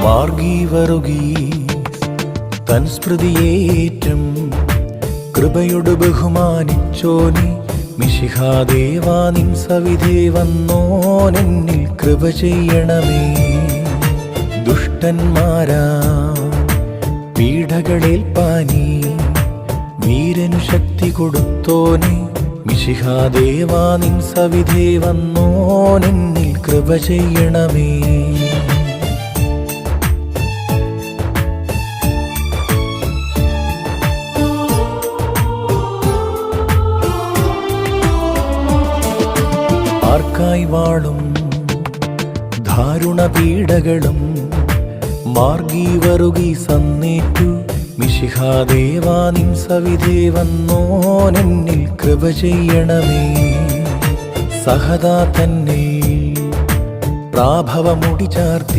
മാർഗി വരുഗീസ് തൻ സ്മൃതിയേറ്റം കൃപയോട് ബഹുമാനിച്ചോനി മിശിഹാദേവാ നിൻ സവിധേ വന്നോനെന്നിൽ കൃപ ചെയ്യണമേ. ദുഷ്ടന്മാരാ പീഡകളേൽപ്പാനീ വീരനു ശക്തി കൊടുത്തോനെ മിശിഹാദേവാ നിൻ സവിധേ വന്നോനെന്നിൽ കൃപ ചെയ്യണമേ. ആർക്കായി വാളും ദാരുണ പീഡകളും മാർഗി വരുകി സന്നേറ്റു മിശിഹാദേവാ നിൻ സവിധേ വന്നോനെന്നിൽ കൃപ ചെയ്യണമേ. സഹദാ തന്നെ പ്രാഭവമുടി ചാർത്തി